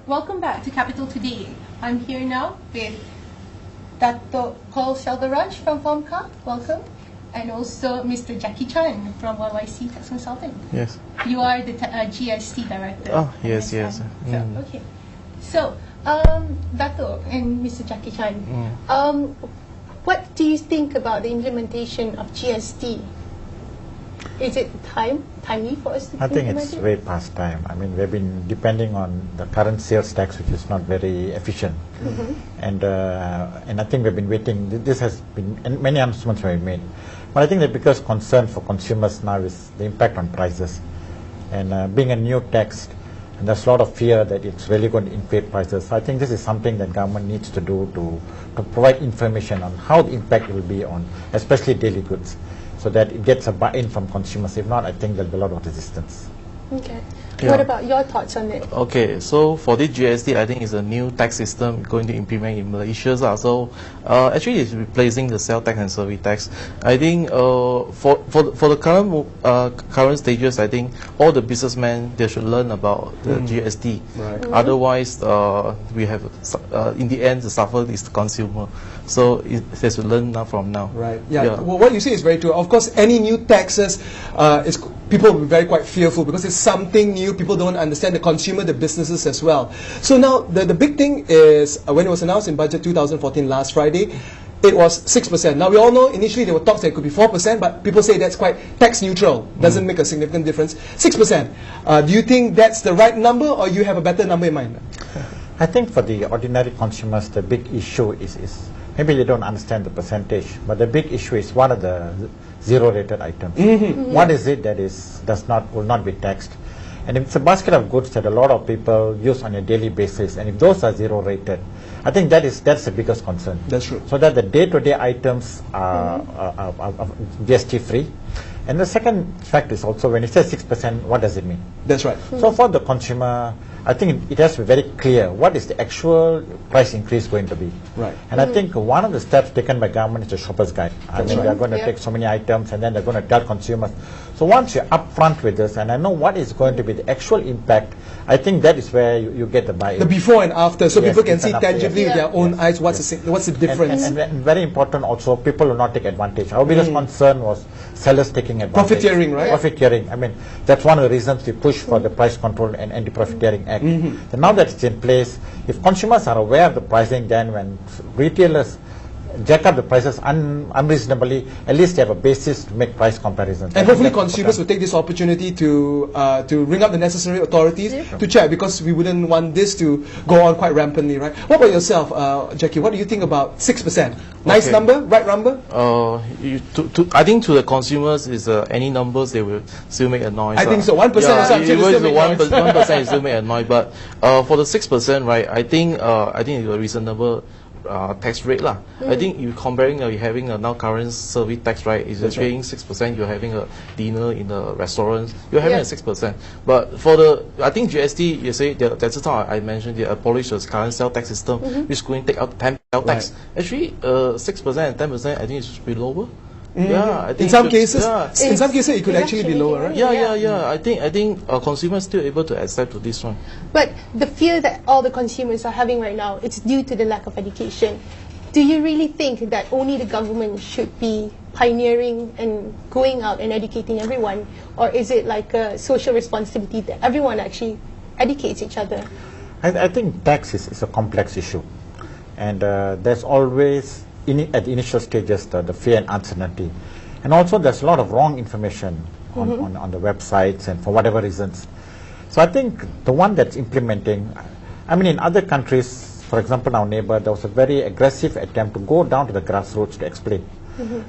welcome back to Capital Today. I'm here now with Dato' Paul Shelderaj from Formca, welcome, and also Mr. Jackie Chan from YYC Tax Consulting. Yes. You are the GST director. Oh, yes, yes. Okay. So, Dato' and Mr. Jackie Chan, what do you think about the implementation of GST? Is it timely for us to I think implement it's it? way past time. I mean, we've been depending on the current sales tax, which is not very efficient. And I think we've been waiting. This has been, and many announcements were made. But I think the biggest concern for consumers now is the impact on prices. And being a new tax, and there's a lot of fear that it's really going to inflate prices. So I think this is something that government needs to do to provide information on how the impact will be on, especially daily goods, so that it gets a buy-in from consumers. If not, I think there'll be a lot of resistance. Okay. Yeah. What about your thoughts on it? Okay, so for this GST, I think it's a new tax system going to implement in Malaysia. So actually, it's replacing the sales tax and service tax. I think for the current stages, I think all the businessmen, they should learn about the GST. Right. Otherwise, we have in the end the suffer is the consumer. So they should learn now from now. Right. Yeah. Well, what you say is very true. Of course, any new taxes, people will be quite fearful because it's something new. People don't understand the consumer, the businesses as well. So now the big thing is when it was announced in budget 2014 last Friday, it was 6%. Now we all know initially there were talks that it could be 4%, but people say that's quite tax neutral. Doesn't make a significant difference. 6%. Do you think that's the right number, or you have a better number in mind? I think for the ordinary consumers, the big issue is maybe they don't understand the percentage, but the big issue is what are the zero-rated items. What is it that will not be taxed? And if it's a basket of goods that a lot of people use on a daily basis, and if those are zero-rated, I think that's the biggest concern. That's true. So that the day-to-day items are GST-free. And the second fact is also when it says 6%, what does it mean? That's right. So for the consumer, I think it has to be very clear what is the actual price increase going to be. Right. And I think one of the steps taken by government is the shopper's guide. I mean, they're going to take so many items and then they're going to tell consumers. So once you're upfront with this and I know what is going to be the actual impact, I think that is where you get the buy-in. The before and after, so Yes, people can see before and after, tangibly with their own eyes what's the difference. And very important also, people will not take advantage. Our biggest concern was sellers taking advantage. Profiteering, right? Profiteering. I mean, that's one of the reasons we push for the Price Control and Anti-Profiteering Act. And now that it's in place, if consumers are aware of the pricing, then when retailers jack up the prices unreasonably, at least they have a basis to make price comparisons. And hopefully consumers will take this opportunity to ring up the necessary authorities to check, because we wouldn't want this to go on quite rampantly, right? What about yourself, Jackie? What do you think about 6%? Nice number, right number? I think to the consumers is any numbers they will still make a noise. I think so. 1% even still the make noise. 1% still make a noise. But for the 6%, right? I think it's a reasonable tax rate lah. I think you comparing you're having a now current service tax, right? Is paying 6%. You're having a dinner in a restaurant. You're having a 6%. But for I think GST, you say that's the time I mentioned they abolish the current sales tax system, which is going to take out 10% sales tax. Actually, 6% and 10%, I think it should be lower. Yeah, I think in some cases, it could It's actually be lower, right? Yeah. I think consumers still able to accept to this one. But the fear that all the consumers are having right now, it's due to the lack of education. Do you really think that only the government should be pioneering and going out and educating everyone? Or is it like a social responsibility that everyone actually educates each other? I think tax is a complex issue. And there's always, at the initial stages, the fear and uncertainty. And also there's a lot of wrong information on the websites and for whatever reasons. So I think the one that's implementing, I mean in other countries, for example our neighbor, there was a very aggressive attempt to go down to the grassroots to explain.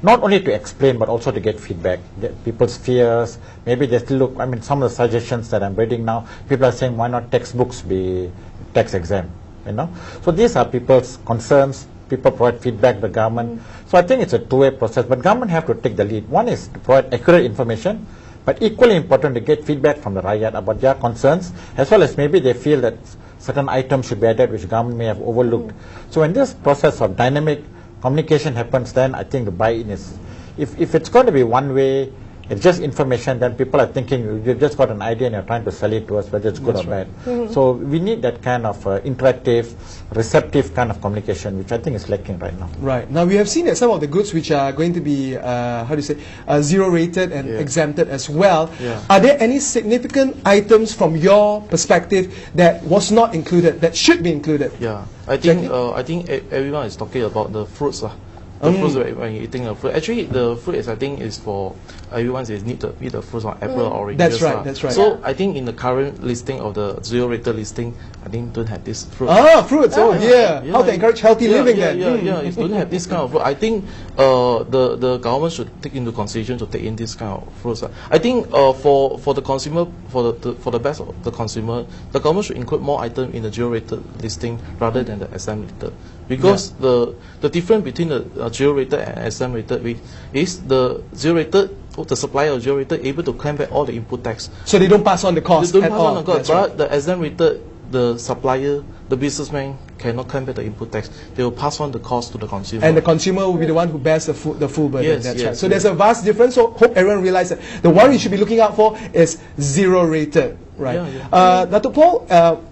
Not only to explain but also to get feedback, people's fears, maybe they still look, I mean some of the suggestions that I'm reading now, people are saying why not textbooks be tax exempt, you know. So these are people's concerns. People provide feedback to the government. So I think it's a two-way process, but government have to take the lead. One is to provide accurate information, but equally important to get feedback from the rakyat about their concerns, as well as maybe they feel that certain items should be added which government may have overlooked. So when this process of dynamic communication happens, then I think the buy-in is, if it's going to be one way, It's just information, then people are thinking you've just got an idea and you're trying to sell it to us, whether it's good or bad. So we need that kind of interactive, receptive kind of communication, which I think is lacking right now. Right. Now, we have seen that some of the goods which are going to be, zero rated and exempted as well. Yeah. Are there any significant items from your perspective that was not included, that should be included? Yeah, I think Jackie? everyone is talking about the fruits lah. The fruits when you're eating a fruit. Actually, the fruit is is for everyone is need to eat the fruits on apple or oranges. That's right, lah. that's right. So I think in the current listing of the zero rated listing, I think don't have this fruit. Fruits. How to encourage healthy living then? It don't have this kind of fruit. I think the government should take into consideration to take in this kind of fruits. I think for the consumer, for the best of the consumer, the government should include more items in the zero rated listing rather than the SM rated. Because the difference between the zero rated and SM rated is the zero rated, the supplier of zero rated able to claim back all the input tax. So they don't pass on the cost They don't at pass all. on the cost, That's but the SM rated, the supplier, the businessman cannot claim back the input tax. They will pass on the cost to the consumer. And the consumer will be the one who bears the full burden. Yes, That's yes, right. So yes. there's a vast difference. So hope everyone realizes that the one you should be looking out for is zero rated. Right. Dr. Paul,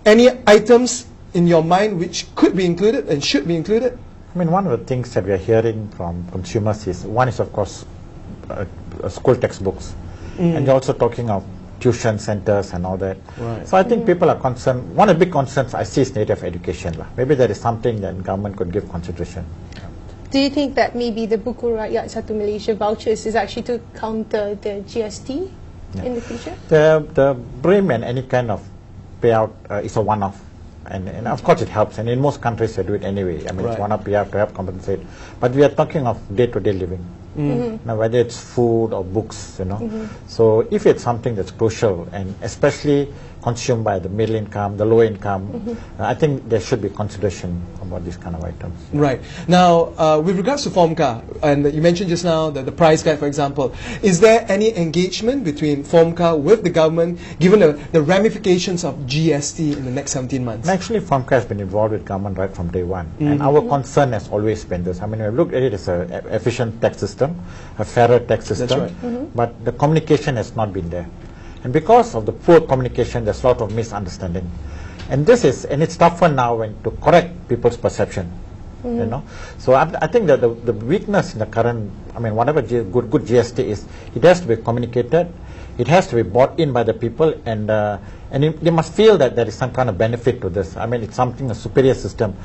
any items in your mind which could be included and should be included? I mean, one of the things that we are hearing from consumers is, one is of course school textbooks, and you're also talking of tuition centers and all that. Right. So I think people are concerned. One of the big concerns I see is native education. Maybe that is something that government could give consideration. Do you think that maybe the Buku Rakyat Satu Malaysia vouchers is actually to counter the GST in the future? The BRIM and any kind of payout is a one-off. And of course it helps, and in most countries they do it anyway. I mean, it's one-off payout to help compensate. But we are talking of day-to-day living. Now, whether it's food or books, So if it's something that's crucial, and especially consumed by the middle income, the low income, I think there should be consideration about these kind of items. Right. Now, with regards to FOMCA, and you mentioned just now the price guide, for example, is there any engagement between FOMCA with the government, given the ramifications of GST in the next 17 months? Actually, FOMCA has been involved with government right from day one. And our concern has always been this. I mean, we've looked at it as an efficient tax system, a fairer tax system, right. but the communication has not been there. And because of the poor communication, there's a lot of misunderstanding. And it's tougher now to correct people's perception. So I think that the weakness in the current, I mean, whatever good GST is, it has to be communicated, it has to be bought in by the people, and they must feel that there is some kind of benefit to this. I mean, it's a superior system.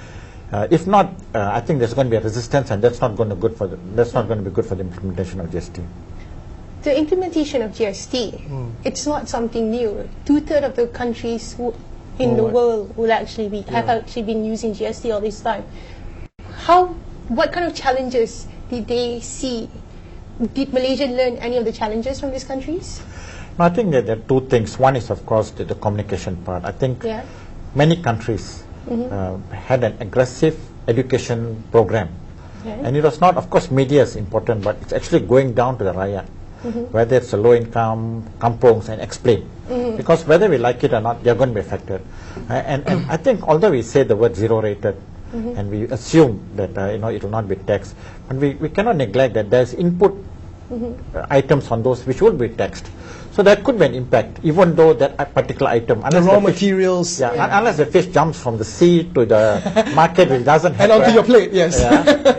If not, I think there's going to be a resistance, and that's not going to be good for the implementation of GST. The implementation of GST, it's not something new. 2/3 of the countries in the world will actually have actually been using GST all this time. What kind of challenges did they see? Did Malaysia learn any of the challenges from these countries? I think that there are two things. One is, of course, the communication part. I think many countries had an aggressive education program. And it was not, of course, media is important, but it's actually going down to the rakyat, whether it's a low income, kampongs, and explain. Because whether we like it or not, they're going to be affected. And I think, although we say the word zero rated, and we assume that it will not be taxed, but we cannot neglect that there's input items on those which will be taxed. So that could be an impact, even though that particular item, the raw materials, unless the fish jumps from the sea to the market, it doesn't happen. And onto your plate, yes.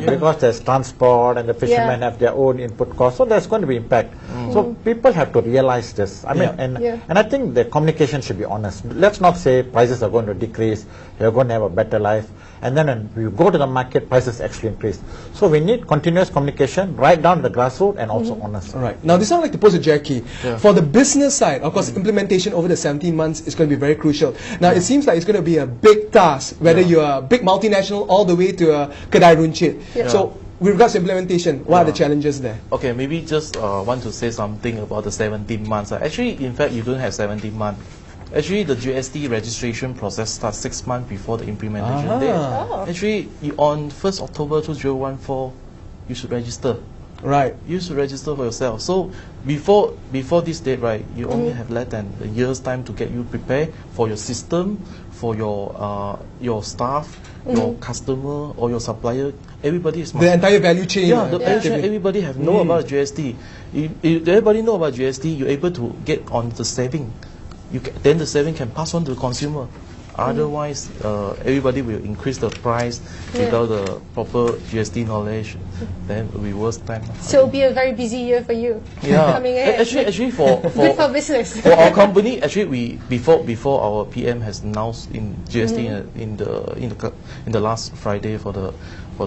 Because there's transport, and the fishermen have their own input costs, so there's going to be impact. So people have to realize this. I mean, and I think the communication should be honest. Let's not say prices are going to decrease, you're going to have a better life, and then when you go to the market, prices actually increase. So we need continuous communication right down the grassroots, and also honest. Right. Now, this I would like to pose to Jackie. For the business side, of course, implementation over the 17 months is going to be very crucial. Now, it seems like it's going to be a big task, whether you're a big multinational all the way to a Kedai Runcit. So, with regards to implementation, what are the challenges there? Okay, maybe just want to say something about the 17 months. Actually, in fact, you don't have 17 months. Actually, the GST registration process starts 6 months before the implementation date. Actually, on 1st October 2014, you should register. Right. You should register for yourself. So before this date, right, you only have less than a year's time to get you prepared for your system, for your staff, your customer, or your supplier, everybody is The entire value chain. yeah, the value chain, actively. everybody have know about GST. If everybody know about GST, you're able to get on the saving. Then the saving can pass on to the consumer. Otherwise, everybody will increase the price without the proper GST knowledge. Then it will be worse time. So it'll be a very busy year for you. Yeah, Coming ahead. actually for Good for business. for our company, actually we before our PM has announced in GST in the last Friday for the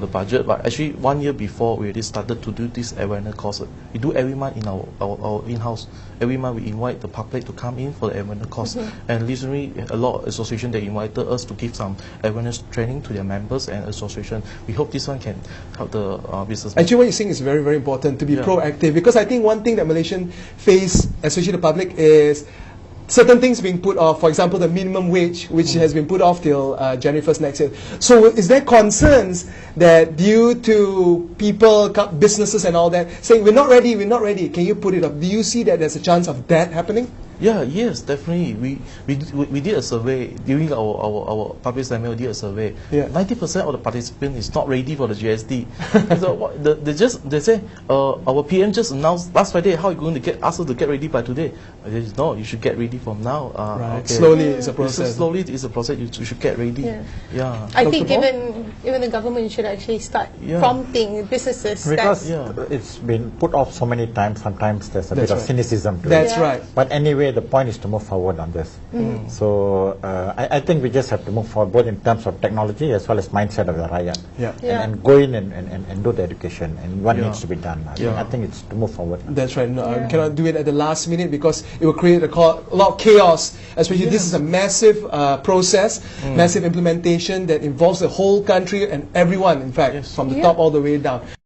budget, but actually 1 year before we already started to do this awareness course. We do every month in our in-house. Every month we invite the public to come in for the awareness course. And recently a lot of association they invited us to give some awareness training to their members and association. We hope this one can help the business. Actually, what you're saying is very, very important to be Yeah. proactive, because I think one thing that Malaysian face, especially the public, is certain things being put off. For example, the minimum wage, which has been put off till January 1st next year. So is there concerns that due to people, businesses and all that, saying, we're not ready, can you put it up? Do you see that there's a chance of that happening? Yeah, yes, definitely. We did a survey during our public seminar. We did a survey. Yeah. 90% of the participants is not ready for the GST. So they say our PM just announced last Friday how you going to get us to get ready by today. I said, no, you should get ready from now. Right. Okay. Slowly, it's a So process. slowly it's a process. You should get ready. Yeah. Yeah. I Dr. think Paul? even the government should actually start Yeah. prompting businesses Because that it's been put off so many times, sometimes there's a That's bit of right. cynicism to That's it. Yeah. right. But anyway, the point is to move forward on this. So I think we just have to move forward both in terms of technology as well as mindset of the rakyat. Yeah. Yeah. And go in and do the education and what Yeah. needs to be done. Yeah. I think it's to move forward. That's right. No, we cannot do it at the last minute because it will create a lot of chaos. Especially this is a massive process, massive implementation that involves the whole country and everyone, in fact, Yes. from the Yeah. top all the way down.